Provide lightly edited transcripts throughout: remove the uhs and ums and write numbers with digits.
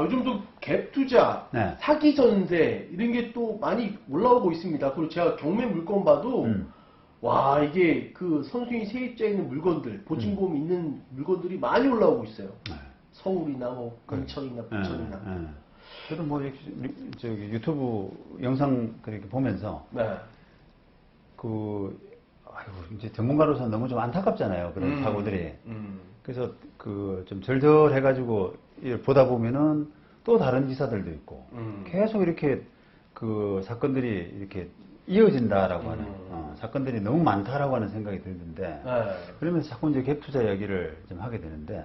요즘도 갭 투자, 네. 사기 전세 이런 게 또 많이 올라오고 있습니다. 그리고 제가 경매 물건 봐도 와 이게 그 선수인 세입자에 있는 물건들, 보증보험 있는 물건들이 많이 올라오고 있어요. 네. 서울이나 뭐 인천이나 부천이나. 저도 뭐 저기 유튜브 영상 그렇게 보면서 네. 아이고 이제 전문가로서 너무 좀 안타깝잖아요. 그런 사고들이. 그래서 좀 절절해가지고 보다 보면은 또 다른 기사들도 있고 계속 이렇게 그 사건들이 이렇게 이어진다라고 하는 사건들이 너무 많다라고 하는 생각이 들던데 그러면서 자꾸 이제 갭 투자 이야기를 좀 하게 되는데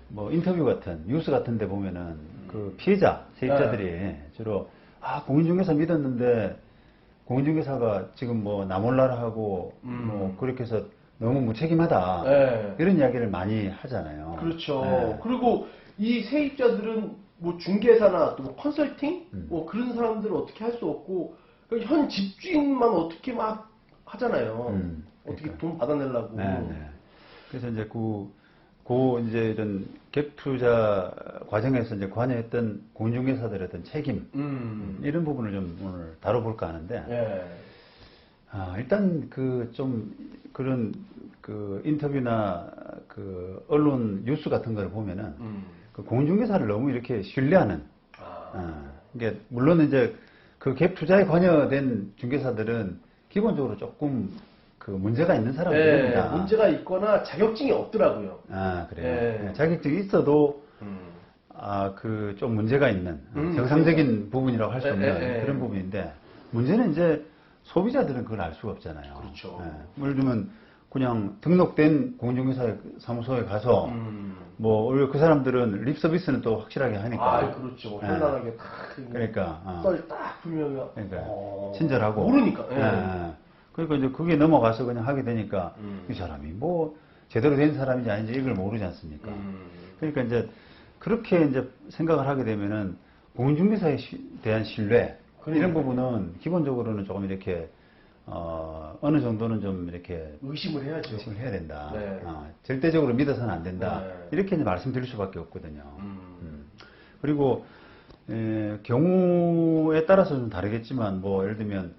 뭐 인터뷰 같은 뉴스 같은 데 보면은 그 피해자 세입자들이 주로 공인중개사 믿었는데 공인중개사가 지금 뭐 나몰라라 하고 뭐 그렇게 해서 너무 무책임하다 이런 이야기를 많이 하잖아요. 그렇죠. 그리고 이 세입자들은 뭐 중개사나 또 뭐 컨설팅 뭐 그런 사람들은 어떻게 할 수 없고 현 집주인만 어떻게 막 하잖아요. 어떻게 그러니까. 돈 받아내려고. 그래서 이제 이제 이런 갭 투자 과정에서 이제 관여했던 공인중개사들의 어떤 책임 이런 부분을 좀 오늘 다뤄볼까 하는데 일단 좀 그런 그 인터뷰나 그 언론 뉴스 같은 걸 보면은 그 공인중개사를 너무 이렇게 신뢰하는 그러니까 물론 이제 그 갭 투자에 관여된 중개사들은 기본적으로 조금 그 문제가 있는 사람들입니다. 문제가 있거나 자격증이 없더라고요. 그래요. 자격증이 있어도 그 좀 문제가 있는 정상적인 부분이라고 할 수 없는 그런 부분인데 문제는 이제 소비자들은 그걸 알 수가 없잖아요. 그렇죠. 예를 들면 그냥 등록된 공인중개사 사무소에 가서 뭐 그 사람들은 립 서비스는 또 확실하게 하니까. 그렇죠. 현란하게 딱 그러니까 딱 풀면 친절하고 모르니까. 그러니까 이제 그게 넘어가서 그냥 하게 되니까 이 사람이 뭐 제대로 된 사람인지 아닌지 이걸 모르지 않습니까? 그러니까 이제 그렇게 이제 생각을 하게 되면은 공인중개사에 대한 신뢰 이런 부분은 기본적으로는 조금 이렇게 어느 정도는 좀 이렇게 의심을 해야죠. 의심을 해야 된다. 절대적으로 믿어서는 안 된다. 이렇게 이제 말씀드릴 수밖에 없거든요. 그리고 경우에 따라서 좀 다르겠지만 뭐 예를 들면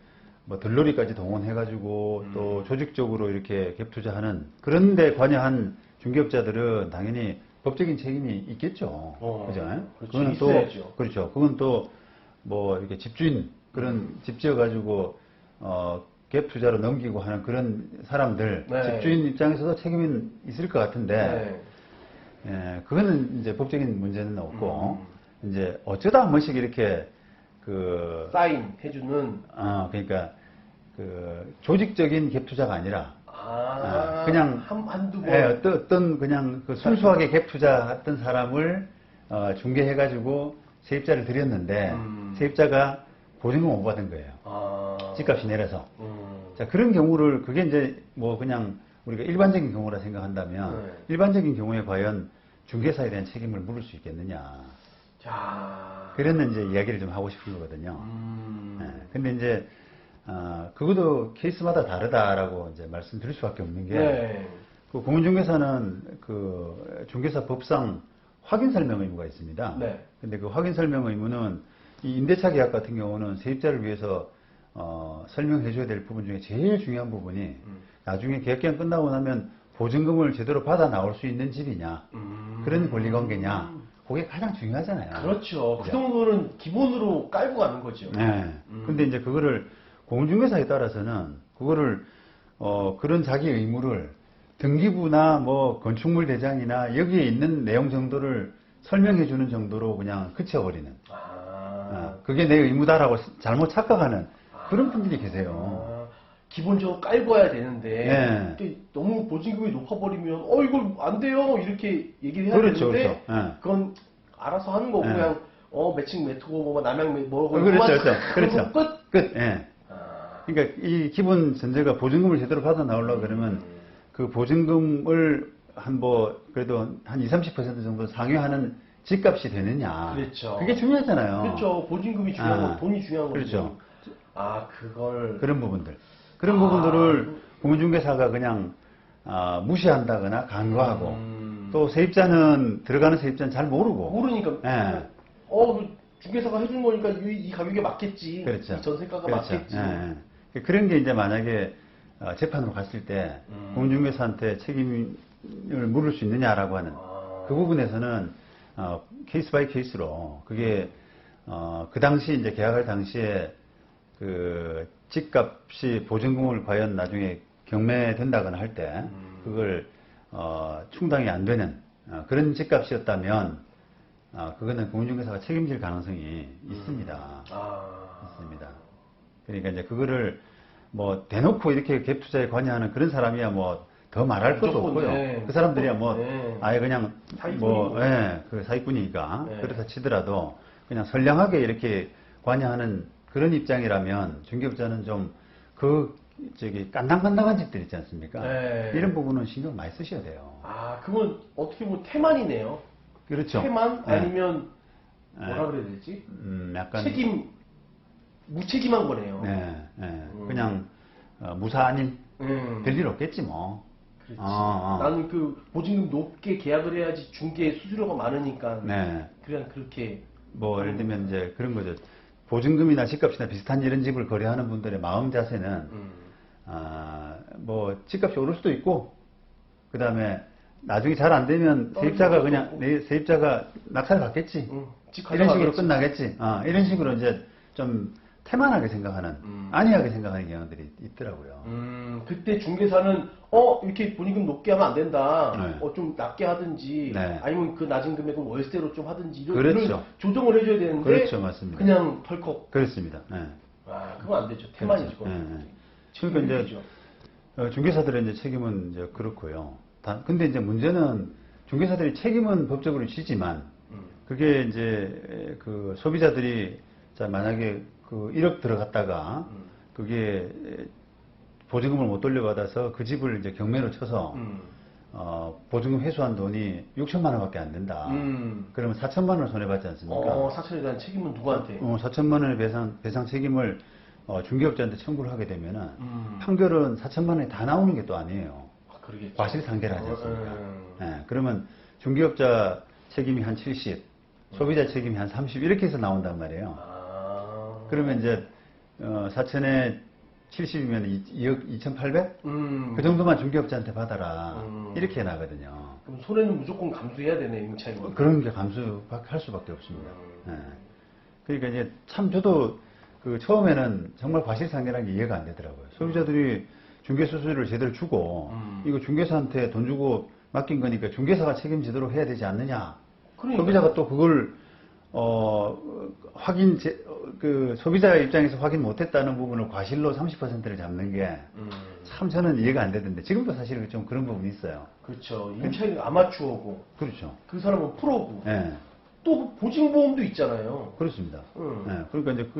뭐 들러리까지 동원해가지고 또 조직적으로 이렇게 갭 투자하는 그런데 관여한 중개업자들은 당연히 법적인 책임이 있겠죠. 그죠? 그거는 있어야죠. 그렇죠. 그건 또 뭐 이렇게 집주인 그런 집 지어가지고 갭 투자로 넘기고 하는 그런 사람들 집주인 입장에서도 책임은 있을 것 같은데 그거는 이제 법적인 문제는 없고 이제 어쩌다 한 번씩 이렇게 사인 해주는 그러니까 그 조직적인 갭 투자가 아니라 그냥 한두 번 어떤 그냥 그 순수하게 갭 투자했던 사람을 중개해가지고 세입자를 드렸는데 세입자가 보증금 못 받은 거예요. 집값이 내려서. 자, 그런 경우를 그게 이제 뭐 그냥 우리가 일반적인 경우라 생각한다면 일반적인 경우에 과연 중개사에 대한 책임을 물을 수 있겠느냐. 그런 이제 이야기를 좀 하고 싶은 거거든요. 근데 이제 그것도 케이스마다 다르다라고 이제 말씀드릴 수밖에 없는 게 그 공인중개사는 그 중개사 법상 확인 설명 의무가 있습니다. 근데 그 확인 설명 의무는 이 임대차 계약 같은 경우는 세입자를 위해서 설명해 줘야 될 부분 중에 제일 중요한 부분이 나중에 계약기간 끝나고 나면 보증금을 제대로 받아 나올 수 있는 집이냐 그런 권리관계냐 그게 가장 중요하잖아요. 그렇죠. 그 정도는 기본으로 깔고 가는 거죠. 근데 이제 그거를 공인중개사에 따라서는 그거를 그런 자기 의무를 등기부나 뭐 건축물 대장이나 여기에 있는 내용 정도를 설명해 주는 정도로 그냥 그쳐버리는 그게 내 의무다라고 잘못 착각하는 그런 분들이 계세요. 기본적으로 깔고 와야 되는데 너무 보증금이 높아버리면 이걸 안 돼요 이렇게 얘기를 해야 되는데 그건 알아서 하는 거고 그냥 매칭 매트고 뭐 남양 뭐고 그렇죠. 끝. 그러니까 이 기본 전제가 보증금을 제대로 받아 나오려고 그러면 그 보증금을 그래도 한 20, 30% 정도 상회하는 집값이 되느냐. 그렇죠. 그게 중요하잖아요. 그렇죠. 보증금이 중요한 거, 돈이 중요한 그렇죠. 거죠. 그런 부분들을 공인중개사가 그냥 무시한다거나 간과하고 또 세입자는 들어가는 세입자는 잘 모르니까. 예. 그 중개사가 해준 거니까 이 가격에 맞겠지. 그렇죠. 이 전세가가 그렇죠. 맞겠지. 예. 그런 게 이제 만약에 재판으로 갔을 때 공중개사한테 책임을 물을 수 있느냐라고 하는 그 부분에서는 케이스 바이 케이스로 그게 그 당시 이제 계약할 당시에 그 집값이 보증금을 과연 나중에 경매된다거나 할 때 그걸 충당이 안 되는 그런 집값이었다면 그거는 공인중개사가 책임질 가능성이 있습니다. 있습니다. 그러니까 이제 그거를 뭐 대놓고 이렇게 갭 투자에 관여하는 그런 사람이야 뭐 더 말할 것도 없고요. 네. 그 사람들이야 뭐 아예 그냥 그 사기꾼이니까 그렇다 치더라도 그냥 선량하게 이렇게 관여하는 그런 입장이라면 중개업자는 좀 깐당깐당한 집들 있지 않습니까? 이런 부분은 신경 많이 쓰셔야 돼요. 그건 어떻게 보면 태만이네요. 그렇죠. 태만 아니면 뭐라 그래야 되지? 약간 무책임한 거네요. 그냥 무사 아닌 별일 없겠지 뭐. 그렇지. 나는 그 보증금 높게 계약을 해야지 중개 수수료가 많으니까 그냥 그렇게 뭐 예를 들면 이제 그런 거죠. 보증금이나 집값이나 비슷한 이런 집을 거래하는 분들의 마음 자세는 뭐 집값이 오를 수도 있고 그 다음에 나중에 잘 안 되면 세입자가 그냥 세입자가 낙찰 받겠지. 이런 식으로 끝나겠지. 이런 식으로 이제 좀 태만하게 생각하는, 안이하게 생각하는 경우들이 있더라고요. 그때 중개사는 이렇게 보증금 높게 하면 안 된다. 좀 낮게 하든지 아니면 그 낮은 금액은 월세로 좀 하든지 이런 조정을 해줘야 되는데 그렇죠, 맞습니다. 그냥 덜컥. 그렇습니다. 그건 안 되죠. 태만이죠. 그러니까 이제 중개사들의 이제 책임은 이제 그렇고요. 근데 이제 문제는 중개사들이 책임은 법적으로 지지만 그게 이제 그 소비자들이 자 만약에 그 1억 들어갔다가 그게 보증금을 못 돌려받아서 그 집을 이제 경매로 쳐서 보증금 회수한 돈이 6천만 원밖에 안 된다. 그러면 4천만 원을 손해받지 않습니까? 4천에 대한 책임은 누구한테? 4천만 원의 배상 책임을 중개업자한테 청구를 하게 되면은 판결은 4천만 원이 다 나오는 게 또 아니에요. 그러겠죠. 과실상계를 하지 않습니까? 그러면 중개업자 책임이 한 70, 소비자 책임이 한 30 이렇게 해서 나온단 말이에요. 그러면 이제 4천에 70이면 2억 2,800? 그 정도만 중개업자한테 받아라. 이렇게 나거든요. 그럼 손해는 무조건 감수해야 되네, 임차인이. 그런 게 감수할 수밖에 없습니다. 그러니까 이제 참 저도 그 처음에는 정말 과실상계라는 게 이해가 안 되더라고요. 소비자들이 중개수수료를 제대로 주고 이거 중개사한테 돈 주고 맡긴 거니까 중개사가 책임지도록 해야 되지 않느냐. 그러니까. 소비자가 또 그걸 그 소비자 입장에서 확인 못했다는 부분을 과실로 30%를 잡는 게 참 저는 이해가 안 되던데 지금도 사실 좀 그런 부분이 있어요. 그렇죠. 임차인은 아마추어고. 그렇죠. 그 사람은 프로고. 또 보증보험도 있잖아요. 그렇습니다. 그러니까 이제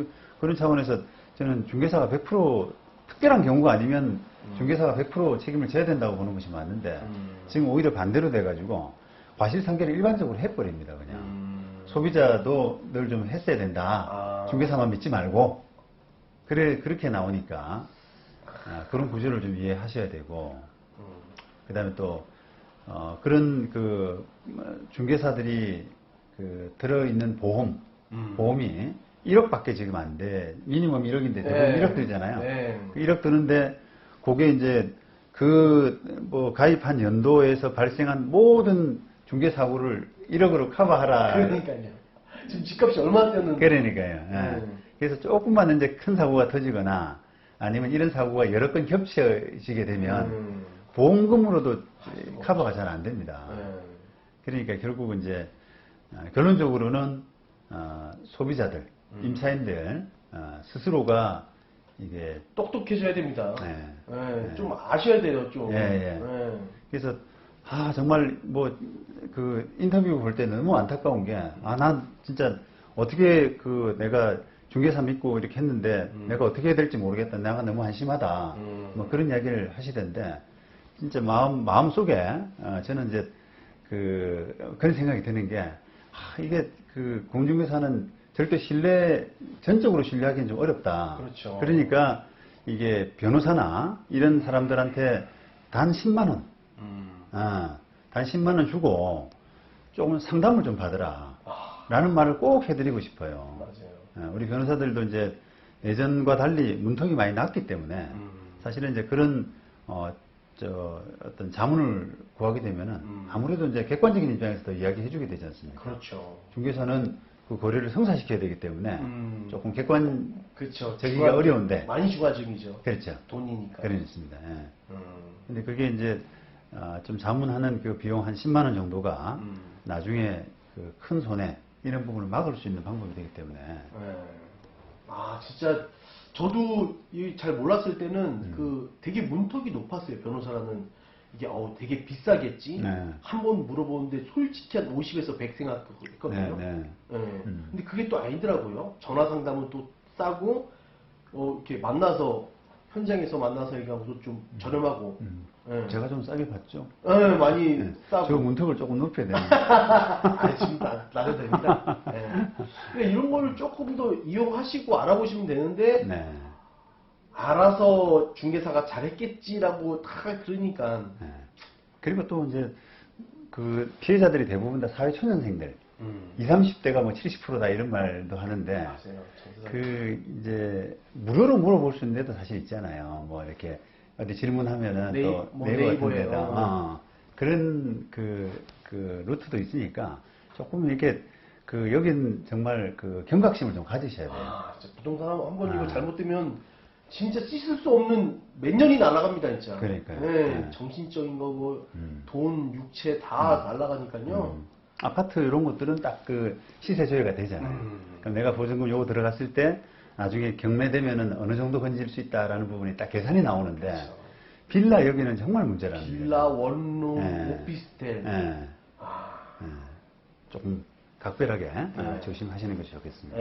그런 차원에서 저는 중개사가 100% 특별한 경우가 아니면 중개사가 100% 책임을 져야 된다고 보는 것이 맞는데 지금 오히려 반대로 돼가지고 과실상계를 일반적으로 해버립니다. 그냥 소비자도 늘 좀 했어야 된다. 중개사만 믿지 말고 그렇게 나오니까 그런 구조를 좀 이해하셔야 되고 그 다음에 또 그런 그 중개사들이 그 들어있는 보험이 1억밖에 지금 안 돼. 미니멈 1억인데 대부분 1억 들잖아요. 1억 드는데 그게 이제 뭐 가입한 연도에서 발생한 모든 중개사고를 1억으로 커버하라. 그러니까요. 지금 집값이 얼마 뛰었는데. 그러니까요. 그래서 조금만 이제 큰 사고가 터지거나 아니면 이런 사고가 여러 건 겹쳐지게 되면 보험금으로도 커버가 잘 안 됩니다. 그러니까 결국은 이제 결론적으로는 소비자들, 임차인들 스스로가 이게 똑똑해져야 됩니다. 좀 아셔야 돼요, 좀. 그래서 정말 뭐 그 인터뷰 볼 때 너무 안타까운 게 난 진짜 어떻게 내가 중개사 믿고 이렇게 했는데 내가 어떻게 해야 될지 모르겠다. 내가 너무 한심하다. 뭐 그런 이야기를 하시던데 진짜 마음 속에 저는 이제 그런 생각이 드는 게 이게 그 공중개사는 절대 전적으로 신뢰하기는 좀 어렵다. 그렇죠. 그러니까 이게 변호사나 이런 사람들한테 단 10만 원 단 10만 원 주고 조금 상담을 좀 받으라. 라는 말을 꼭 해드리고 싶어요. 맞아요. 우리 변호사들도 이제 예전과 달리 문턱이 많이 낮기 때문에 사실은 이제 그런 어떤 자문을 구하게 되면은 아무래도 이제 객관적인 입장에서도 이야기해주게 되지 않습니까? 그렇죠. 중개사는 그 거래를 성사시켜야 되기 때문에 조금 그렇죠. 객관적이기가 어려운데 많이 주관적이죠. 그렇죠. 돈이니까. 그렇습니다. 예. 근데 그게 이제 좀 자문하는 그 비용 한 10만 원 정도가 나중에 그 큰 손해 이런 부분을 막을 수 있는 방법이 되기 때문에. 아 진짜 저도 잘 몰랐을 때는 그 되게 문턱이 높았어요. 변호사라는 이게 되게 비싸겠지. 네. 한 번 물어보는데 솔직히 한 50에서 100 생각했거든요. 네. 근데 그게 또 아니더라고요. 전화 상담은 또 싸고 이렇게 만나서 현장에서 만나서 얘기하고도 좀 저렴하고. 제가 좀 싸게 받죠. 네, 많이 싸고. 저 문턱을 조금 높여야 됩니다. 아니, 지금 나도 됩니다. 그러니까 이런 걸 조금 더 이용하시고 알아보시면 되는데 네. 알아서 중개사가 잘했겠지라고 다 그러니까. 네. 그리고 또 이제 그 피해자들이 대부분 다 사회초년생들, 20, 30대가 뭐 70%다 이런 말도 하는데, 맞아요. 그 이제 무료로 물어볼 수 있는 데도 사실 있잖아요. 뭐 이렇게 어디 질문하면은 또 네이버 같은 데다 그런 그 루트도 있으니까 조금 이렇게 그 여긴 정말 그 경각심을 좀 가지셔야 돼요. 진짜 부동산 한번 이거 잘못되면 진짜 씻을 수 없는 몇 년이 날아갑니다, 진짜. 그러니까요. 네. 정신적인 거고, 돈, 육체 다 날아가니까요. 아파트 이런 것들은 딱 그 시세 조회가 되잖아요. 그럼 내가 보증금 요거 들어갔을 때 나중에 경매되면은 어느 정도 건질 수 있다라는 부분이 딱 계산이 나오는데, 그렇죠. 빌라 여기는 정말 문제라는 거예요. 빌라, 원룸, 오피스텔. 조금 각별하게 조심하시는 것이 좋겠습니다.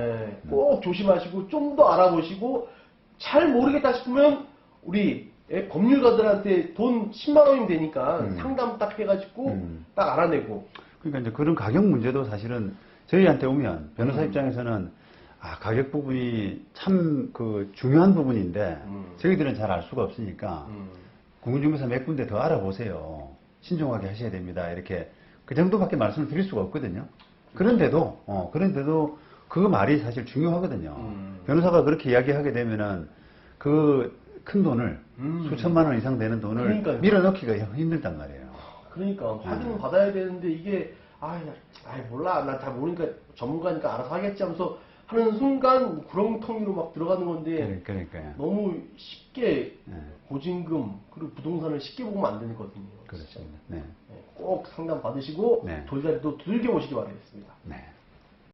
꼭 조심하시고 좀 더 알아보시고 잘 모르겠다 싶으면 우리 법률가들한테 돈 10만 원이면 되니까 상담 딱 해가지고 딱 알아내고. 그러니까 이제 그런 가격 문제도 사실은 저희한테 오면 변호사 입장에서는 가격 부분이 참 그 중요한 부분인데 저희들은 잘 알 수가 없으니까 공인중개사 몇 군데 더 알아보세요. 신중하게 하셔야 됩니다. 이렇게 그 정도밖에 말씀을 드릴 수가 없거든요. 그런데도 그 말이 사실 중요하거든요. 변호사가 그렇게 이야기하게 되면은 그 큰 돈을 수천만 원 이상 되는 돈을 그러니까요. 밀어넣기가 힘들단 말이에요. 그러니까 확인은 받아야 되는데 이게 몰라 나 다 모르니까 전문가니까 알아서 하겠지 하면서 하는 순간 구렁텅이로 막 들어가는 건데 그러니까요. 너무 쉽게 보증금 그리고 부동산을 쉽게 보면 안 되거든요. 그렇습니다. 꼭 상담 받으시고 돌다리도 두들겨 보시기 바라겠습니다. 네.